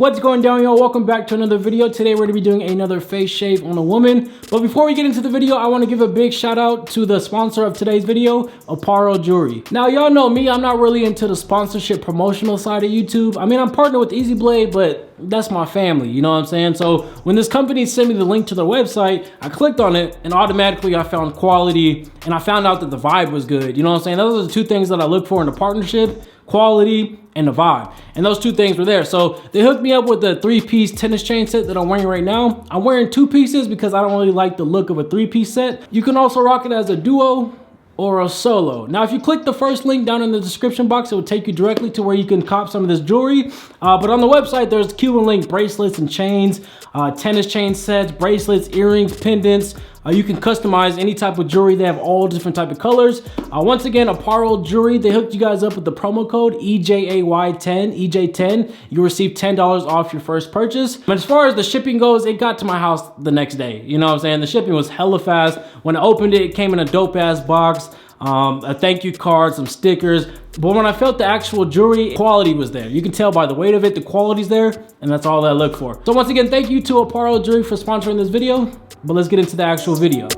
What's going down, y'all? Welcome back to another video. Today we're going to be doing another face shave on a woman. But before we get into the video, I want to give a big shout out to the sponsor of today's video, Aporro Jewelry. Now, y'all know me, I'm not really into the sponsorship promotional side of YouTube. I mean, I'm partnered with EZBlade, but that's my family, you know what I'm saying? So when this company sent me the link to their website, I clicked on it and automatically I found quality and I found out that the vibe was good. You know what I'm saying? Those are the two things that I look for in a partnership: quality and the vibe, and those two things were there. So they hooked me up with the 3-piece tennis chain set that I'm wearing right now. I'm wearing 2 pieces because I don't really like the look of a 3-piece set. You can also rock it as a duo or a solo. Now, if you click the first link down in the description box, it will take you directly to where you can cop some of this jewelry. But on the website, there's Cuban link bracelets and chains, tennis chain sets, bracelets, earrings, pendants. You can customize any type of jewelry. They have all different type of colors. Once again, Aporro Jewelry, they hooked you guys up with the promo code EJAY10, EJ10. You receive $10 off your first purchase. But as far as the shipping goes, it got to my house the next day. You know what I'm saying? The shipping was hella fast. When I opened it, it came in a dope ass box. A thank you card, some stickers. But when I felt the actual jewelry, quality was there. You can tell by the weight of it, the quality's there, and that's all that I look for. So once again, thank you to Aporro Jewelry for sponsoring this video, but let's get into the actual video.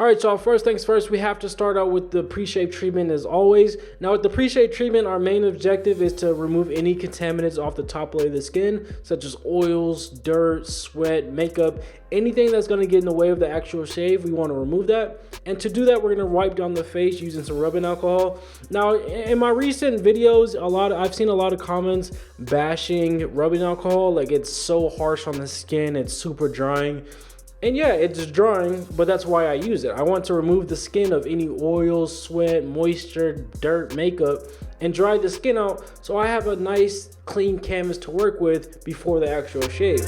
All right, y'all, first things first, we have to start out with the pre-shape treatment as always. Now with the pre-shape treatment, our main objective is to remove any contaminants off the top layer of the skin, such as oils, dirt, sweat, makeup, anything that's gonna get in the way of the actual shave. We wanna remove that. And to do that, we're gonna wipe down the face using some rubbing alcohol. Now, in my recent videos, I've seen a lot of comments bashing rubbing alcohol, like it's so harsh on the skin, it's super drying. And yeah, it's drying, but that's why I use it. I want to remove the skin of any oils, sweat, moisture, dirt, makeup, and dry the skin out so I have a nice clean canvas to work with before the actual shave.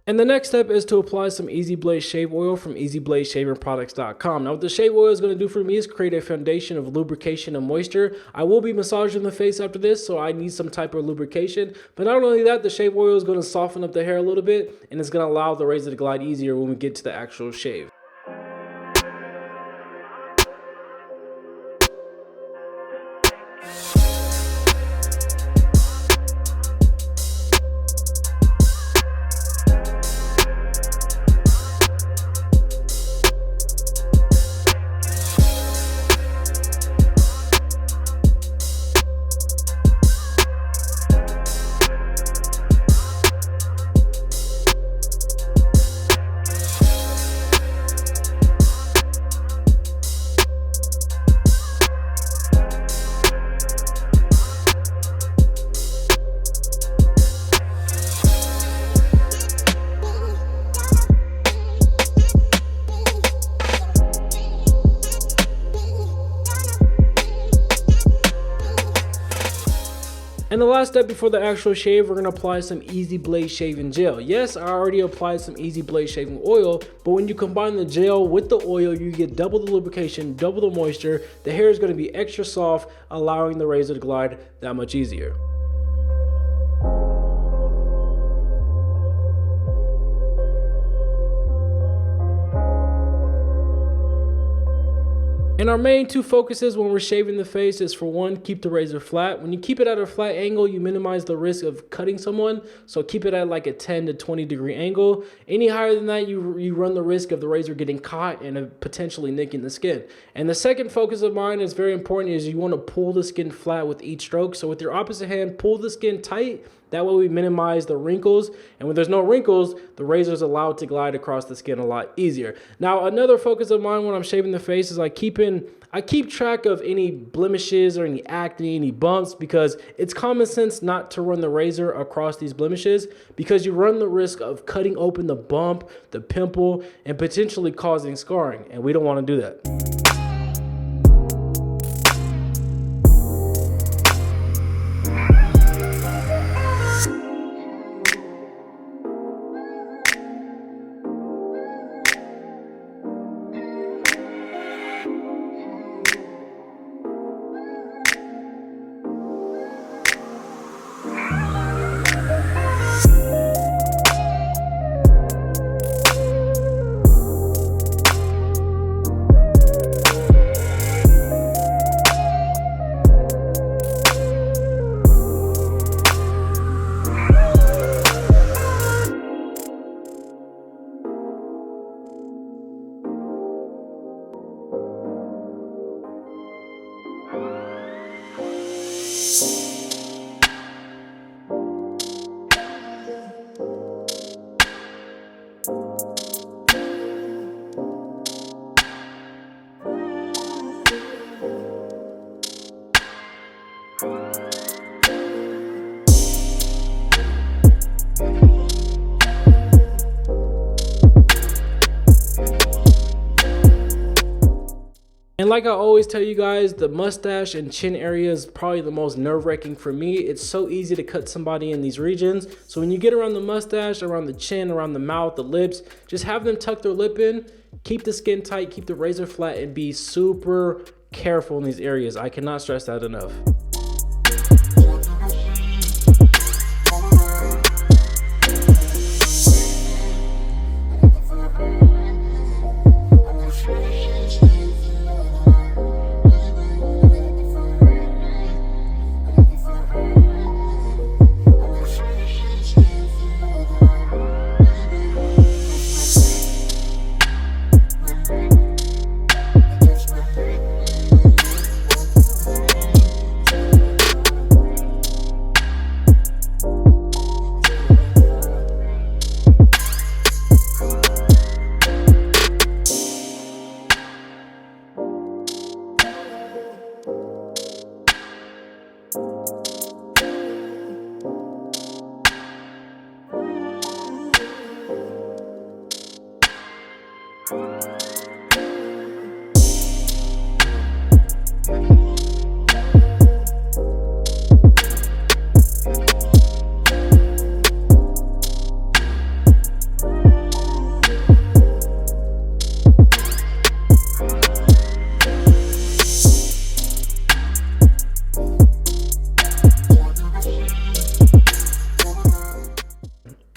And the next step is to apply some EZblade shave oil from ezbladshavingproducts.com. Now what the shave oil is going to do for me is create a foundation of lubrication and moisture. I will be massaging the face after this, so I need some type of lubrication. But not only that, the shave oil is going to soften up the hair a little bit, and it's going to allow the razor to glide easier when we get to the actual shave. And the last step before the actual shave, we're going to apply some EZblade shaving gel. Yes, I already applied some EZblade shaving oil, but when you combine the gel with the oil, you get double the lubrication, double the moisture. The hair is going to be extra soft, allowing the razor to glide that much easier. And our main 2 focuses when we're shaving the face is, for one, keep the razor flat. When you keep it at a flat angle, you minimize the risk of cutting someone. So keep it at like a 10 to 20 degree angle. Any higher than that, you run the risk of the razor getting caught and potentially nicking the skin. And the second focus of mine is very important, is you want to pull the skin flat with each stroke. So with your opposite hand, pull the skin tight. That way we minimize the wrinkles, and when there's no wrinkles, the razor is allowed to glide across the skin a lot easier. Now, another focus of mine when I'm shaving the face is I keep track of any blemishes or any acne, any bumps, because it's common sense not to run the razor across these blemishes, because you run the risk of cutting open the bump, the pimple, and potentially causing scarring, and we don't want to do that. And like I always tell you guys, the mustache and chin area is probably the most nerve-wracking for me. It's so easy to cut somebody in these regions. So when you get around the mustache, around the chin, around the mouth, the lips, just have them tuck their lip in, keep the skin tight, keep the razor flat, and be super careful in these areas. I cannot stress that enough.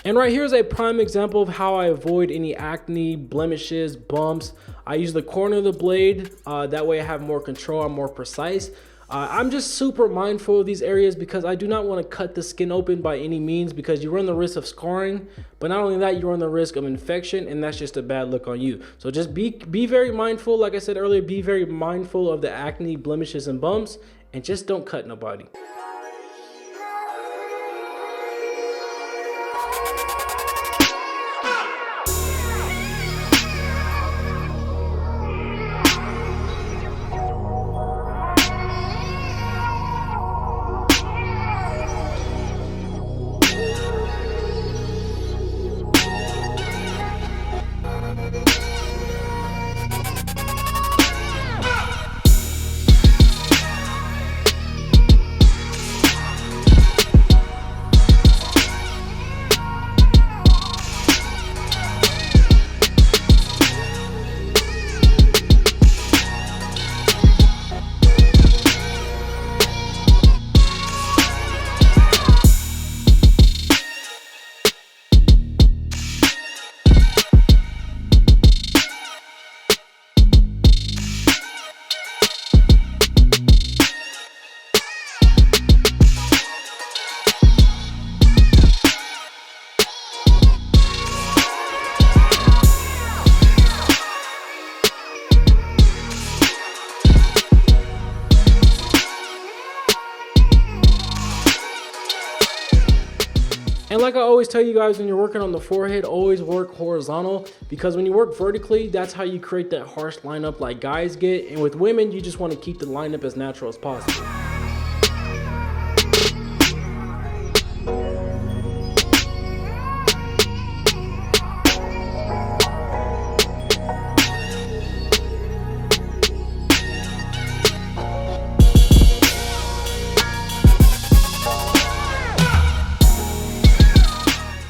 And right here is a prime example of how I avoid any acne, blemishes, bumps. I use the corner of the blade. That way I have more control, I'm more precise. I'm just super mindful of these areas because I do not want to cut the skin open by any means, because you run the risk of scarring, but not only that, you run the risk of infection, and that's just a bad look on you. So just be very mindful. Like I said earlier, be very mindful of the acne, blemishes, and bumps, and just don't cut nobody. And like I always tell you guys, when you're working on the forehead, always work horizontal, because when you work vertically, that's how you create that harsh lineup like guys get. And with women, you just want to keep the lineup as natural as possible.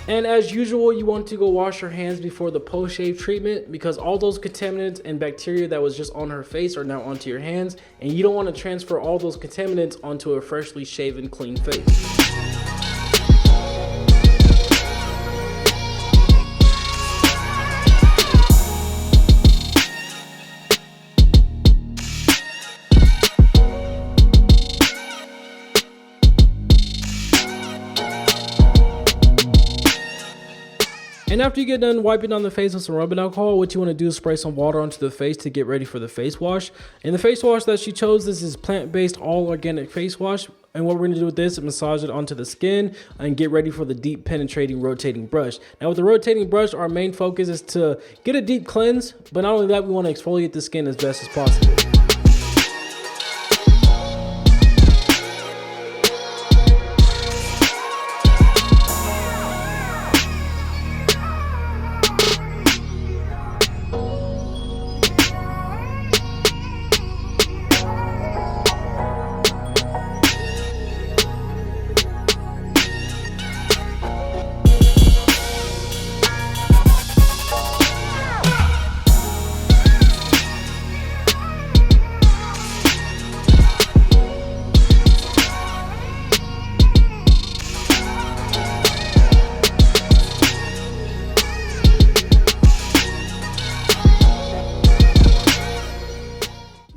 And as usual, you want to go wash your hands before the post-shave treatment, because all those contaminants and bacteria that was just on her face are now onto your hands, and you don't want to transfer all those contaminants onto a freshly shaven, clean face. And after you get done wiping down the face with some rubbing alcohol, what you want to do is spray some water onto the face to get ready for the face wash. And the face wash that she chose, this is plant-based, all organic face wash. And what we're going to do with this is massage it onto the skin and get ready for the deep penetrating rotating brush. Now with the rotating brush, our main focus is to get a deep cleanse, but not only that, we want to exfoliate the skin as best as possible.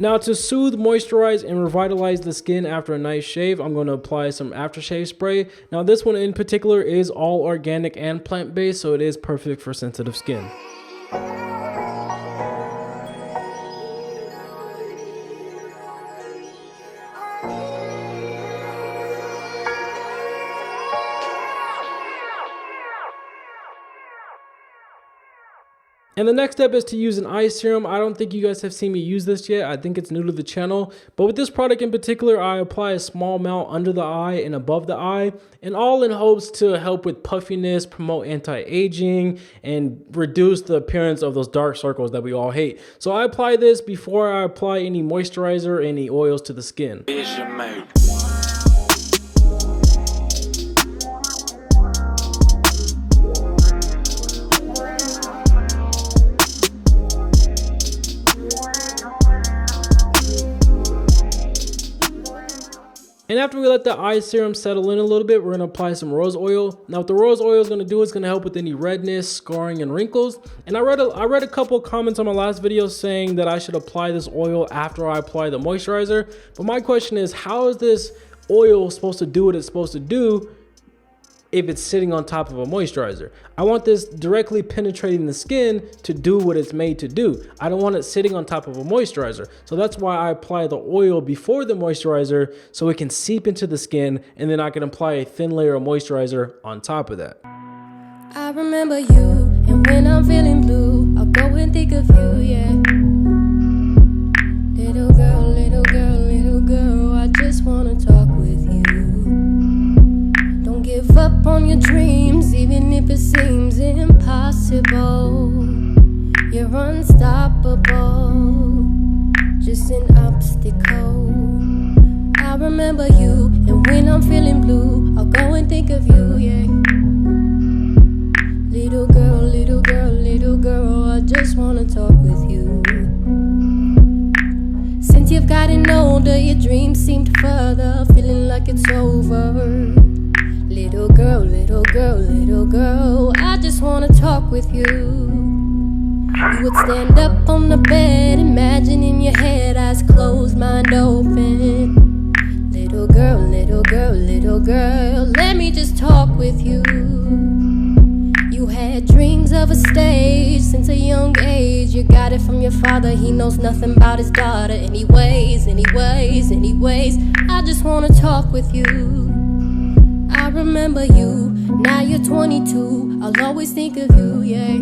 Now to soothe, moisturize, and revitalize the skin after a nice shave, I'm going to apply some aftershave spray. Now this one in particular is all organic and plant-based, so it is perfect for sensitive skin. And the next step is to use an eye serum. I don't think you guys have seen me use this yet. I think it's new to the channel. But with this product in particular, I apply a small amount under the eye and above the eye, and all in hopes to help with puffiness, promote anti-aging, and reduce the appearance of those dark circles that we all hate. So I apply this before I apply any moisturizer or any oils to the skin. And after we let the eye serum settle in a little bit, we're going to apply some rose oil. Now what the rose oil is going to do is going to help with any redness, scarring, and wrinkles. And I read a couple comments on my last video saying that I should apply this oil after I apply the moisturizer. But my question is, how is this oil supposed to do what it's supposed to do if it's sitting on top of a moisturizer? I want this directly penetrating the skin to do what it's made to do. I don't want it sitting on top of a moisturizer. So that's why I apply the oil before the moisturizer, so it can seep into the skin, and then I can apply a thin layer of moisturizer on top of that. I remember you, and when I'm feeling blue, I'll go and think of you, yeah. Little girl, little girl, little girl, I just wanna talk with you. Don't give up on your dreams, even if it seems impossible. You're unstoppable, just an obstacle. I remember you, and when I'm feeling blue, I'll go and think of you, yeah. Little girl, little girl, little girl, I just wanna talk with you. Since you've gotten older, your dreams seemed further, feeling like it's over. Little girl, little girl, little girl, I just wanna talk with you. You would stand up on the bed, imagine in your head, eyes closed, mind open. Little girl, little girl, little girl, let me just talk with you. You had dreams of a stage since a young age. You got it from your father, he knows nothing about his daughter. Anyways, anyways, anyways, I just wanna talk with you. I remember you, now you're 22, I'll always think of you, yeah.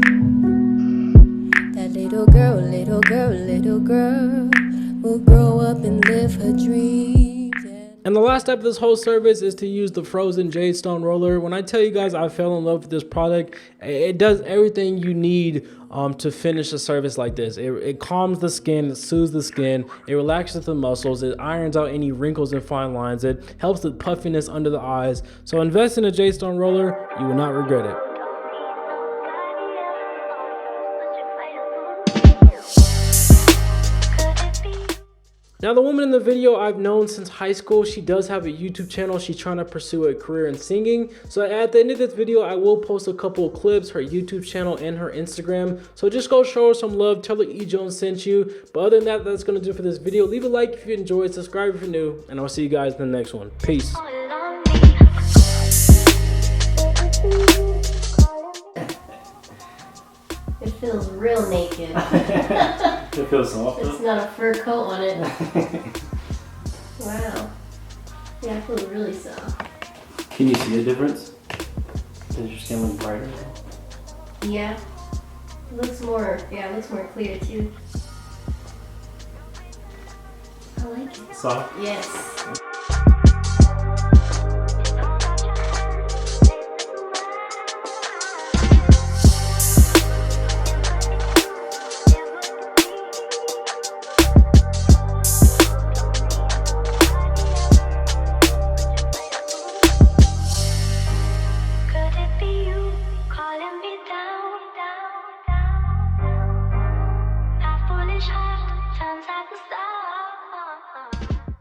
That little girl, little girl, little girl will grow up and live her dreams, yeah. And the last step of this whole service is to use the frozen Jade Stone Roller. When I tell you guys I fell in love with this product, it does everything you need to finish a service like this. It calms the skin, it soothes the skin, it relaxes the muscles, it irons out any wrinkles and fine lines, it helps with puffiness under the eyes. So invest in a Jade Stone Roller, you will not regret it. Now the woman in the video I've known since high school. She does have a YouTube channel. She's trying to pursue a career in singing. So at the end of this video, I will post a couple of clips, her YouTube channel and her Instagram. So just go show her some love, tell her EJones sent you. But other than that, that's going to do it for this video. Leave a like if you enjoyed, subscribe if you're new, and I'll see you guys in the next one. Peace. It feels real naked. It feels soft. It's not a fur coat on it. Wow. Yeah, it feels really soft. Can you see the difference? Does your skin look brighter? Yeah. It looks more, it looks more clear too. I like it. Soft? Yes.